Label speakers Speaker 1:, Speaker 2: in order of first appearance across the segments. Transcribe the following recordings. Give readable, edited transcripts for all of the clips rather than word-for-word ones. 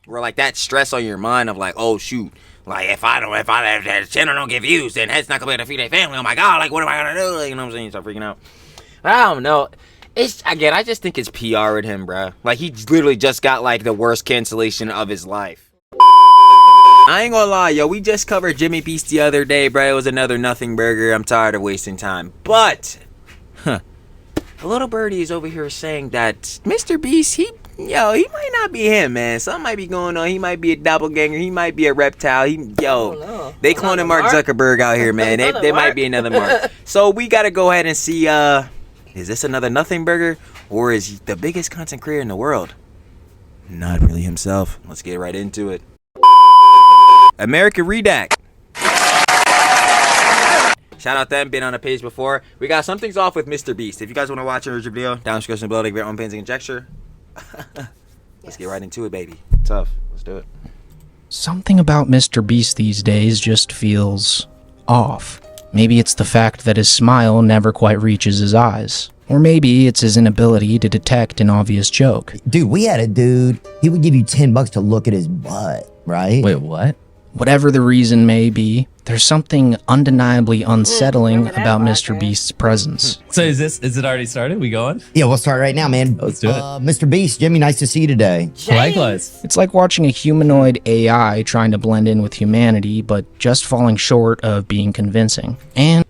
Speaker 1: Or like that stress on your mind of like, oh shoot, like if the channel don't get views, then that's not gonna be able to feed their family. Oh my god, like what am I gonna do? Like, you know what I'm saying? You start freaking out. I don't know. It's again, I just think it's PR with him, bro. Like he literally just got like the worst cancellation of his life. I ain't gonna lie, yo. We just covered Jimmy Beast the other day, bro. It was another nothing burger. I'm tired of wasting time, but a little birdie is over here saying that Mr. Beast, he might not be him, man. Something might be going on. He might be a doppelganger. He might be a reptile. They cloning Mark Zuckerberg out here, man. They might be another Mark. So we gotta go ahead and see. Is this another nothing burger, or is he the biggest content creator in the world? Not really himself. Let's get right into it. American Redact. Shout out them, been on the page before. We got Something's Off with Mr. Beast. If you guys want to watch an original video, down in the description below, take your own pins and conjecture. Let's get right into it, baby. Tough. Let's do it.
Speaker 2: Something about Mr. Beast these days just feels off. Maybe it's the fact that his smile never quite reaches his eyes. Or maybe it's his inability to detect an obvious joke.
Speaker 3: Dude, we had a dude, he would give you $10 to look at his butt, right?
Speaker 4: Wait, what?
Speaker 2: Whatever the reason may be, there's something undeniably unsettling about Mr. Beast's presence.
Speaker 4: So is it already started? We going?
Speaker 3: Yeah, we'll start right now, man.
Speaker 4: Let's do it.
Speaker 3: Mr. Beast, Jimmy, nice to see you today.
Speaker 4: Likewise.
Speaker 2: It's like watching a humanoid AI trying to blend in with humanity, but just falling short of being convincing. And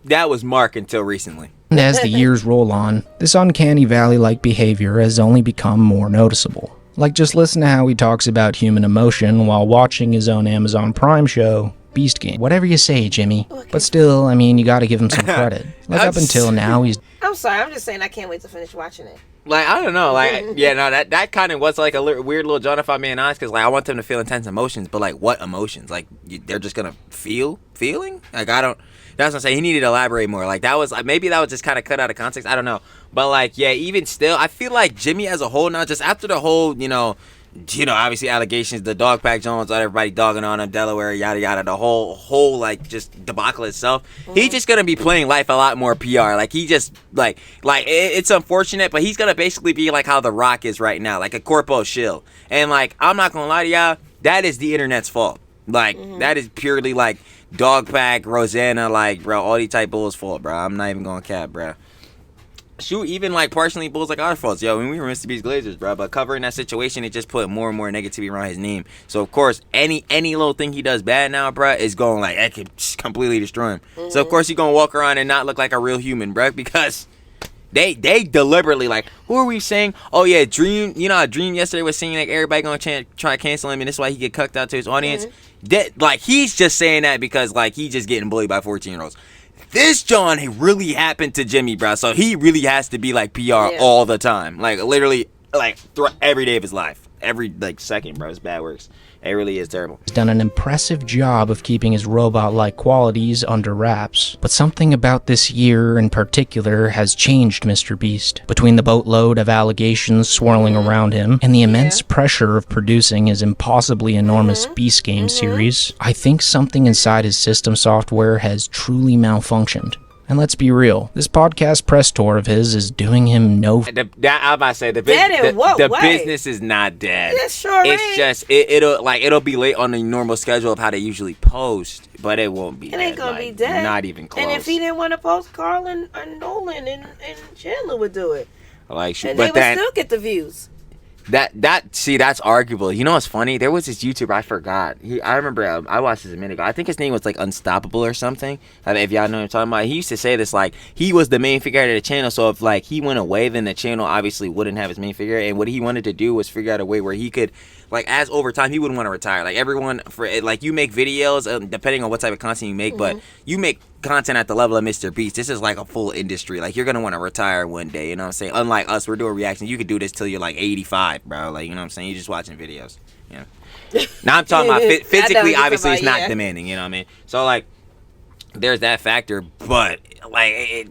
Speaker 1: That was Mark until recently.
Speaker 2: as the years roll on, this uncanny valley-like behavior has only become more noticeable. Like, just listen to how he talks about human emotion while watching his own Amazon Prime show, Beast Game. Whatever you say, Jimmy. But still, I mean, you gotta give him some credit. Like, up until now, he's...
Speaker 5: I'm sorry, I'm just saying I can't wait to finish watching it.
Speaker 1: Like, I don't know. Like, yeah, no, that kind of was like a weird little John, if I'm being honest, because like I want them to feel intense emotions, but like what emotions? Like they're just gonna feeling? Like I don't. That's what I'm saying. He needed to elaborate more. Like that was like maybe that was just kind of cut out of context. I don't know. But like yeah, even still, I feel like Jimmy as a whole now, just after the whole obviously allegations, the dog pack Jones, everybody dogging on him, Delaware, yada yada, the whole like just debacle itself. He's just gonna be playing life a lot more PR. Like he just like it's unfortunate, but he's gonna basically be like how The Rock is right now, like a corpo shill. And like I'm not gonna lie to y'all, that is the internet's fault. Like that is purely like dog pack, Rosanna, like bro, all these type bulls' fault, bro. I'm not even gonna cap, bro. Shoot, even like partially bulls like our faults, yo. When we were Mr. Beast Glazers, bro, but covering that situation, it just put more and more negativity around his name. So of course, any little thing he does bad now, bro, is going like that could completely destroy him. So of course he's gonna walk around and not look like a real human, bro, because they deliberately like, who are we saying? Oh yeah, Dream. You know, Dream yesterday was saying like everybody gonna try to cancel him, and that's why he get cucked out to his audience. That like he's just saying that because like he's just getting bullied by 14-year-olds. This John really happened to Jimmy, bro. So he really has to be like PR all the time, like literally, like every day of his life, every like second, bro. It's bad works. It really is terrible.
Speaker 2: He's done an impressive job of keeping his robot-like qualities under wraps. But something about this year in particular has changed Mr. Beast. Between the boatload of allegations swirling around him and the immense pressure of producing his impossibly enormous Beast Game series, I think something inside his system software has truly malfunctioned. And let's be real, this podcast press tour of his is doing him no...
Speaker 1: I'm about to say, the business is not dead.
Speaker 5: It sure
Speaker 1: It's
Speaker 5: ain't.
Speaker 1: just, it'll be late on the normal schedule of how they usually post, but it won't be
Speaker 5: It
Speaker 1: dead.
Speaker 5: ain't gonna
Speaker 1: like,
Speaker 5: be dead.
Speaker 1: Not even close.
Speaker 5: And if he didn't want to post, Carl and Nolan and Chandler would do it.
Speaker 1: Like,
Speaker 5: And
Speaker 1: but
Speaker 5: they would
Speaker 1: then,
Speaker 5: still get the views.
Speaker 1: that's arguable. You know what's funny? There was this YouTuber, I forgot. I remember I watched this a minute ago. I think his name was like Unstoppable or something. If y'all know what I'm talking about. He used to say this, like he was the main figure of the channel. So if like he went away, then the channel obviously wouldn't have his main figure. And what he wanted to do was figure out a way where he could, like, as over time, he wouldn't want to retire. Like everyone, like you make videos, depending on what type of content you make, but you make content at the level of Mr. Beast. This is like a full industry. Like you're gonna want to retire one day. You know what I'm saying? Unlike us, we're doing reactions. You could do this till you're like 85, bro. Like, you know what I'm saying? You're just watching videos. Yeah. Now I'm talking about physically. Obviously, it's not demanding. You know what I mean? So like, there's that factor. But like,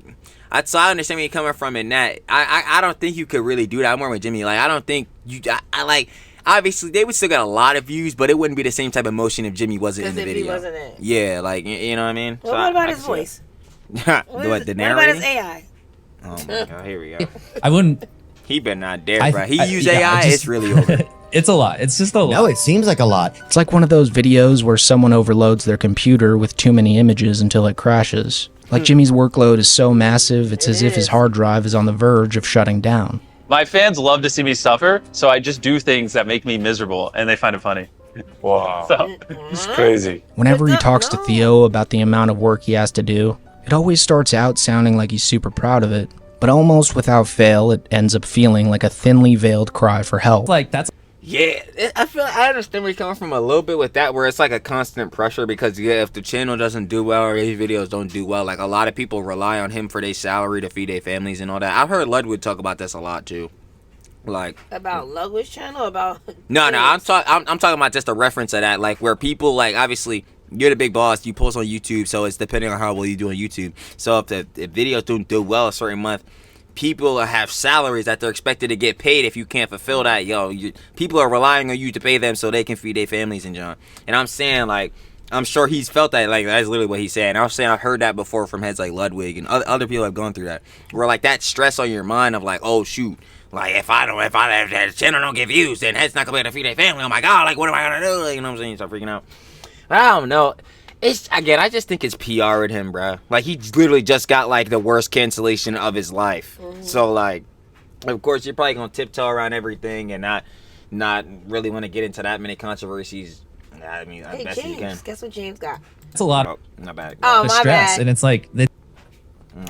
Speaker 1: so I understand where you're coming from in that. I don't think you could really do that. I'm more with Jimmy. Like I don't think you. I like. Obviously, they would still get a lot of views, but it wouldn't be the same type of motion if Jimmy wasn't in the video.
Speaker 5: He wasn't in.
Speaker 1: Yeah, like, you know what I mean?
Speaker 5: Well, what about his voice?
Speaker 1: The narrating?
Speaker 5: What about his AI?
Speaker 1: Oh my god, here we go.
Speaker 4: I wouldn't.
Speaker 1: He better not dare, bro. He use AI, it's really over.
Speaker 4: It's a lot. It's just a lot.
Speaker 3: No, it seems like a lot.
Speaker 2: It's like one of those videos where someone overloads their computer with too many images until it crashes. Like Jimmy's workload is so massive, it's as if his hard drive is on the verge of shutting down.
Speaker 6: My fans love to see me suffer, so I just do things that make me miserable, and they find it funny.
Speaker 7: Wow.
Speaker 6: So,
Speaker 7: It's crazy.
Speaker 2: Whenever he talks to Theo about the amount of work he has to do, it always starts out sounding like he's super proud of it. But almost without fail, it ends up feeling like a thinly veiled cry for help.
Speaker 4: Like, that's
Speaker 1: Yeah, I understand where you're coming from a little bit with that, where it's like a constant pressure because if the channel doesn't do well or his videos don't do well, like a lot of people rely on him for their salary to feed their families and all that. I've heard Ludwig talk about this a lot too. Like
Speaker 5: About Ludwig's channel? About
Speaker 1: no, I'm talking about just a reference of that, like where people like obviously you're the big boss, you post on YouTube, so it's depending on how well you do on YouTube. So if the videos don't do well a certain month, people have salaries that they're expected to get paid. If you can't fulfill that, people are relying on you to pay them so they can feed their families and John. And I'm saying, like, I'm sure he's felt that, like, that's literally what he's saying. I'm saying I've heard that before from heads like Ludwig and other people have gone through that, where like that stress on your mind of like, oh shoot, like if the channel don't get views, then head's not gonna be able to feed their family. Oh my god, like what am I gonna do? Like, you know what I'm saying? You start freaking out. I don't know. It's again, I just think it's PR with him, bro. Like he literally just got like the worst cancellation of his life. So like, of course you're probably gonna tiptoe around everything and not really want to get into that many controversies. I mean,
Speaker 5: Hey,
Speaker 1: best you can.
Speaker 5: James, guess what James got?
Speaker 4: a lot
Speaker 1: Oh,
Speaker 4: of
Speaker 1: not bad.
Speaker 5: Oh,
Speaker 4: the
Speaker 5: my
Speaker 4: stress.
Speaker 5: bad.
Speaker 4: And it's like,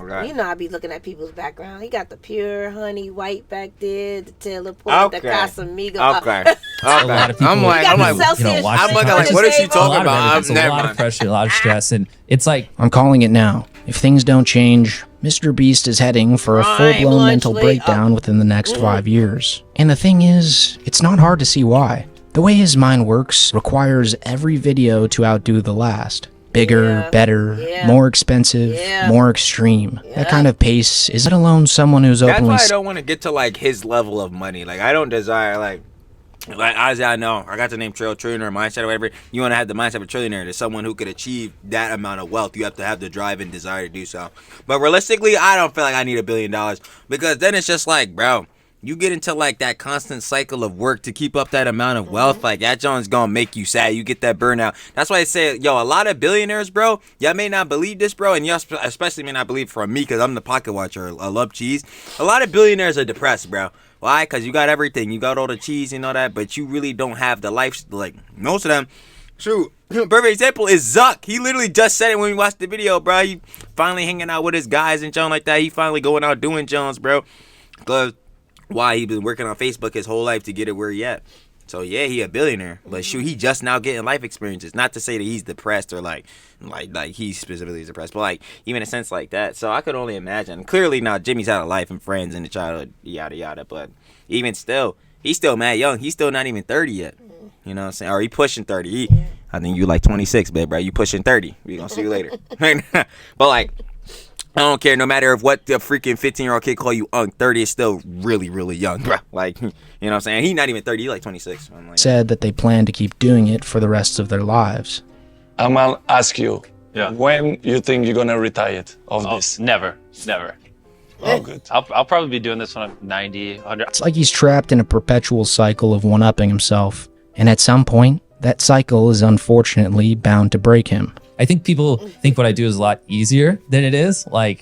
Speaker 1: Okay.
Speaker 5: You know I be looking at people's background. He got the pure honey white back there, the Taylor Port, the
Speaker 1: Okay.
Speaker 5: Casamigo.
Speaker 1: Okay.
Speaker 4: a lot of people,
Speaker 1: I'm like,
Speaker 5: got the
Speaker 4: you know,
Speaker 5: Celsius
Speaker 4: watch
Speaker 1: I'm
Speaker 4: the
Speaker 1: looking like,
Speaker 4: content.
Speaker 1: what is she
Speaker 5: A
Speaker 1: talking
Speaker 4: a lot
Speaker 1: about?
Speaker 4: of it, it's a lot of pressure, a lot of stress, and it's like
Speaker 2: I'm calling it now. If things don't change, Mr. Beast is heading for a
Speaker 5: Prime
Speaker 2: full-blown mental
Speaker 5: lunch late.
Speaker 2: breakdown within the next 5 years. And the thing is, it's not hard to see why. The way his mind works requires every video to outdo the last. Bigger,
Speaker 5: Yeah.
Speaker 2: better,
Speaker 5: Yeah.
Speaker 2: more expensive,
Speaker 5: Yeah.
Speaker 2: more extreme. That
Speaker 5: Yeah.
Speaker 2: kind of pace is, let alone someone who's
Speaker 1: That's
Speaker 2: openly
Speaker 1: why I don't want to get to like his level of money. Like I don't desire like as I know, I got the name trillionaire mindset or whatever. You want to have the mindset of a trillionaire. There's someone who could achieve that amount of wealth. You have to have the drive and desire to do so. But realistically, I don't feel like I need $1 billion because then it's just like, bro, you get into like that constant cycle of work to keep up that amount of wealth. Like that John's gonna make you sad. You get that burnout. That's why I say, yo, a lot of billionaires, bro, y'all may not believe this, bro, and y'all especially may not believe from me because I'm the pocket watcher. I love cheese. A lot of billionaires are depressed, bro. Why? Because you got everything. You got all the cheese and all that, but you really don't have the life. Like most of them. True. Perfect example is Zuck. He literally just said it when we watched the video, bro. He finally hanging out with his guys and John like that. He finally going out doing Jones, bro. Because why? He been working on Facebook his whole life to get it where he at. So yeah, he a billionaire, but shoot, he just now getting life experiences. Not to say that he's depressed or like he specifically is depressed, but like even in a sense like that. So I could only imagine. Clearly now, Jimmy's had a life and friends in the childhood, yada yada. But even still, he's still mad young. He's still not even 30 yet. You know what I'm saying? Or he pushing 30. I think you like 26, babe, bro. You pushing 30. We gonna see you later. But like, I don't care. No matter what the freaking 15-year-old kid call you, 30 is still really, really young, bro. Like, you know what I'm saying? He's not even 30. He's like 26. I'm like,
Speaker 2: said that they plan to keep doing it for the rest of their lives.
Speaker 7: I'm gonna ask you,
Speaker 6: Yeah.
Speaker 7: when you think you're gonna retire of this?
Speaker 6: never.
Speaker 7: Oh, good.
Speaker 6: I'll probably be doing this when I'm 90, 100.
Speaker 2: It's like he's trapped in a perpetual cycle of one-upping himself. And at some point, that cycle is unfortunately bound to break him.
Speaker 4: I think people think what I do is a lot easier than it is. Like,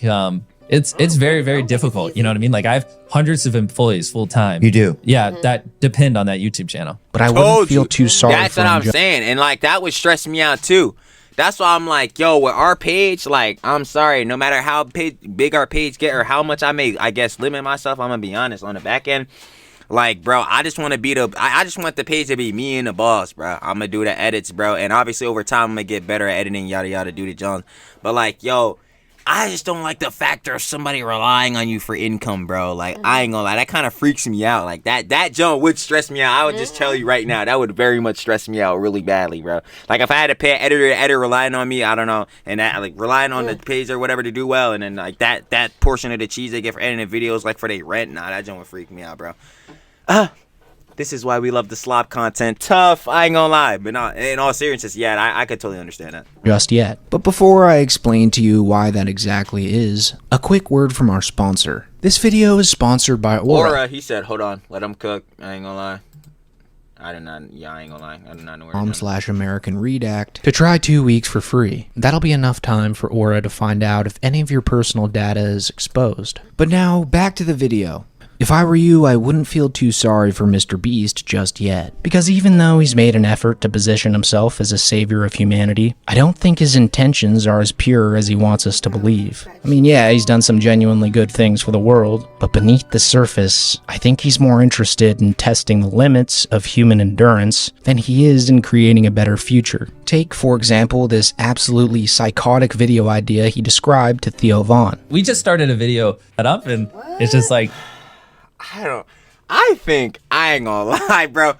Speaker 4: it's very, very difficult. You know what I mean? Like I have hundreds of employees full time.
Speaker 3: You do.
Speaker 4: Yeah, that depend on that YouTube channel.
Speaker 2: But I
Speaker 1: Told
Speaker 2: wouldn't feel
Speaker 1: you.
Speaker 2: too sorry
Speaker 1: That's
Speaker 2: for
Speaker 1: what
Speaker 2: him.
Speaker 1: I'm saying. And like that would stress me out too. That's why I'm like, yo, with our page, like, I'm sorry, no matter how big our page get or how much I may, I guess, limit myself, I'm gonna be honest, on the back end. Like, bro, I just want to be I just want the page to be me and the boss, bro. I'm gonna do the edits, bro. And obviously over time, I'm gonna get better at editing, yada, yada, do the Jones. But like, yo, I just don't like the factor of somebody relying on you for income, bro. Like, I ain't gonna lie, that kind of freaks me out. Like, that Jones would stress me out. I would just tell you right now, that would very much stress me out really badly, bro. Like, if I had to pay an editor to edit relying on me, I don't know, and that, like, relying on the page or whatever to do well, and then, like, that portion of the cheese they get for editing videos, like, for their rent, nah, that Jones would freak me out, bro. This is why we love the slop content. Tough, I ain't gonna lie. But not, in all seriousness, yeah, I could totally understand that.
Speaker 2: Just yet. But before I explain to you why that exactly is, a quick word from our sponsor. This video is sponsored by Aura.
Speaker 1: He said, hold on, let him cook. I ain't gonna lie. I do not. Yeah, I ain't gonna lie. I do not know where.
Speaker 2: /American Redact to try 2 weeks for free. That'll be enough time for Aura to find out if any of your personal data is exposed. But now, back to the video. If I were you, I wouldn't feel too sorry for Mr. Beast just yet. Because even though he's made an effort to position himself as a savior of humanity, I don't think his intentions are as pure as he wants us to believe. I mean, yeah, he's done some genuinely good things for the world, but beneath the surface, I think he's more interested in testing the limits of human endurance than he is in creating a better future. Take, for example, this absolutely psychotic video idea he described to Theo Vaughn.
Speaker 4: We just started a video set up, and it's just like,
Speaker 1: I think I ain't gonna lie, bro.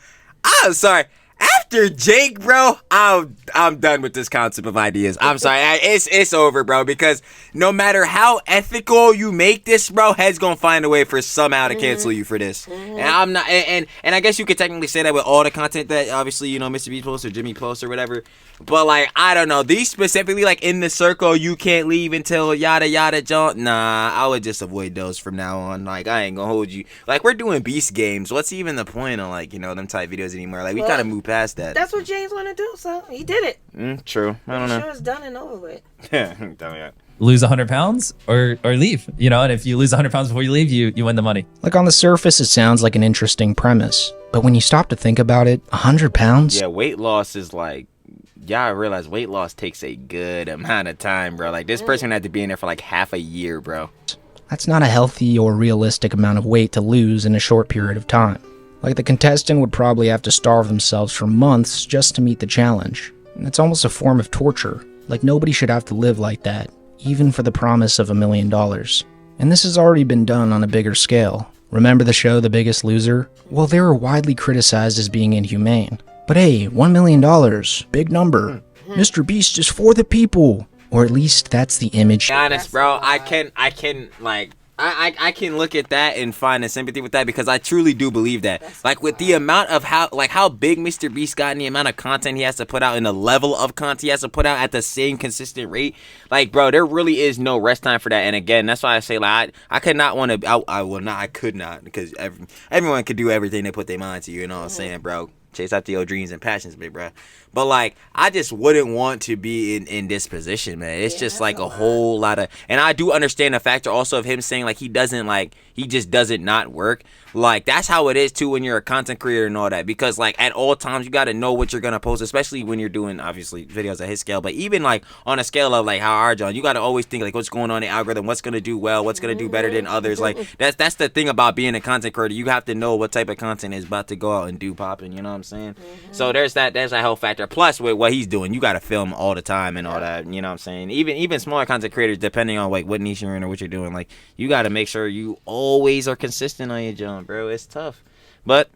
Speaker 1: I'm sorry. After Jake, bro, I'm done with this concept of ideas. I'm sorry. It's over, bro, because no matter how ethical you make this, bro, head's gonna find a way for somehow to cancel you for this. And I'm not and I guess you could technically say that with all the content that obviously, you know, Mr. Beast posts or Jimmy posts or whatever. But like, I don't know. These specifically, like in the circle, you can't leave until yada yada jump. Nah, I would just avoid those from now on. Like, I ain't gonna hold you. Like, we're doing Beast games. What's even the point of, like, you know, them type videos anymore? Like, we gotta move past that.
Speaker 5: That's what James want to do, so he did it.
Speaker 1: True. I don't know.
Speaker 5: Sure, it's done and over with.
Speaker 1: Tell me that.
Speaker 4: lose 100 pounds or leave, you know, and if you lose 100 pounds before you leave, you win the money.
Speaker 2: Like, on the surface, it sounds like an interesting premise, but when you stop to think about it, 100 pounds?
Speaker 1: Yeah, weight loss is like, y'all realize weight loss takes a good amount of time, bro. Like, this person had to be in there for like half a year, bro.
Speaker 2: That's not a healthy or realistic amount of weight to lose in a short period of time. Like, the contestant would probably have to starve themselves for months just to meet the challenge. And it's almost a form of torture. Like, nobody should have to live like that, even for the promise of $1 million. And this has already been done on a bigger scale. Remember the show The Biggest Loser? Well, they were widely criticized as being inhumane. But hey, $1 million, big number. Mr. Beast is for the people. Or at least that's the image.
Speaker 1: To be honest, bro, I can look at that and find a sympathy with that because I truly do believe that. Like, with the amount of how big Mr. Beast got and the amount of content he has to put out and the level of content he has to put out at the same consistent rate, like, bro, there really is no rest time for that. And again, that's why I say, like, I could not want to, I could not, because everyone could do everything they put their mind to, you know what I'm saying, bro? Chase after your dreams and passions, big bro. But like, I just wouldn't want to be in this position, man. It's just like a whole lot of, and I do understand the factor also of him saying like he just doesn't not work. Like, that's how it is too when you're a content creator and all that, because like at all times you got to know what you're gonna post, especially when you're doing obviously videos at his scale, but even like on a scale of like how our John, you got to always think like what's going on in the algorithm, what's gonna do well, what's gonna do better than others. Like that's the thing about being a content creator. You have to know what type of content is about to go out and do popping, you know what I'm saying? So there's that whole factor. Plus with what he's doing, you got to film all the time and all that, you know what I'm saying? Even smaller content creators, depending on like what niche you're in or what you're doing, like you got to make sure you always are consistent on your job, bro. It's tough. But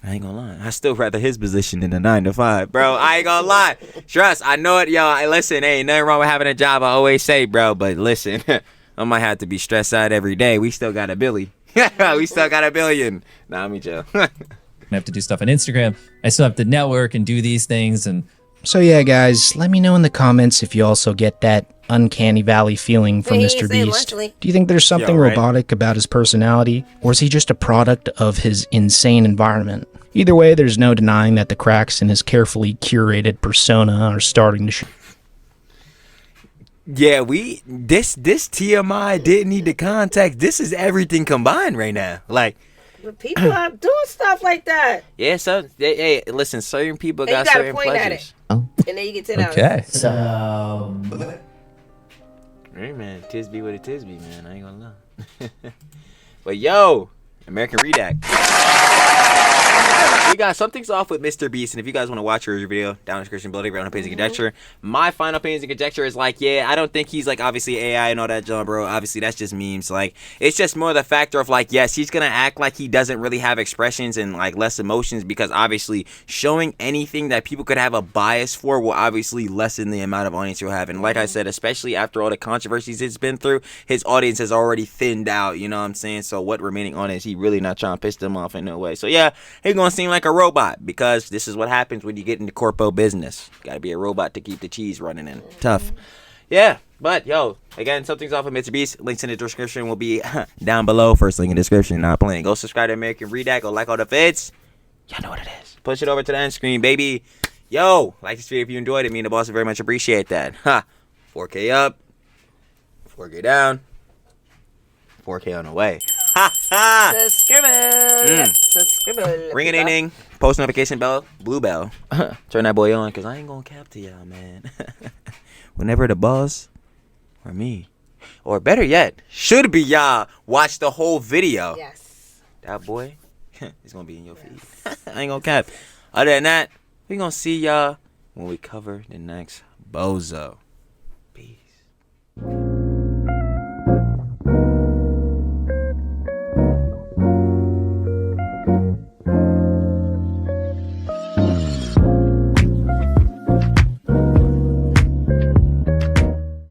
Speaker 1: I ain't gonna lie, I still rather his position than the 9 to 5, bro. I ain't gonna lie. Trust, I know it, yo. Listen, ain't nothing wrong with having a job. I always say, bro. But listen, I might have to be stressed out every day. We still got a Billy. We still got $1 billion. Nah, me chill.
Speaker 4: I have to do stuff on Instagram. I still have to network and do these things. And
Speaker 2: so yeah, guys, let me know in the comments if you also get that uncanny valley feeling from
Speaker 5: He
Speaker 2: Mr.
Speaker 5: said
Speaker 2: Beast.
Speaker 5: monthly.
Speaker 2: Do you think there's something
Speaker 1: right.
Speaker 2: robotic about his personality, or is he just a product of his insane environment? Either way, there's no denying that the cracks in his carefully curated persona are starting to show.
Speaker 1: Yeah, this TMI didn't need the context. This is everything combined right now. Like,
Speaker 5: But people are doing stuff like that.
Speaker 1: yeah, so hey, listen, certain people
Speaker 5: And
Speaker 1: got
Speaker 5: you gotta
Speaker 1: certain
Speaker 5: point at
Speaker 1: pleasures.
Speaker 5: And then you get $10.
Speaker 4: okay.
Speaker 3: So,
Speaker 1: Hey man, Tisby with a Tisby, man. I ain't gonna lie. But yo, American Redact. We got Something's Off with Mr. Beast, and if you guys want to watch your video, down in the description below, around opinions and conjecture. My final opinions and conjecture is like, yeah, I don't think he's like obviously AI and all that, John, bro. Obviously, that's just memes. Like, it's just more the factor of like, yes, he's gonna act like he doesn't really have expressions and like less emotions, because obviously showing anything that people could have a bias for will obviously lessen the amount of audience you'll have. And like I said, especially after all the controversies it's been through, his audience has already thinned out. You know what I'm saying? So what remaining audience? He really not trying to piss them off in no way. So yeah, he's gonna seem like a robot, because this is what happens when you get into corpo business. You gotta be a robot to keep the cheese running in. Tough. Yeah, but yo, again, Something's Off with Mr. Beast. Links in the description will be down below. First link in the description. Not playing. Go subscribe to American Redact. Go like all the vids. Y'all know what it is. Push it over to the end screen, baby. Yo, like this video if you enjoyed it. Me and the boss very much appreciate that. Ha. 4K up. 4K down. 4K on the way. Ha ha.
Speaker 5: Subscribe.
Speaker 1: Ring a ding ding. Post notification bell. Blue bell. Turn that boy on because I ain't going to cap to y'all, man. Whenever the boss or me, or better yet, should be y'all, watch the whole video.
Speaker 5: Yes.
Speaker 1: That boy, he's going to be in your feed. I ain't going to cap. Other than that, we going to see y'all when we cover the next bozo.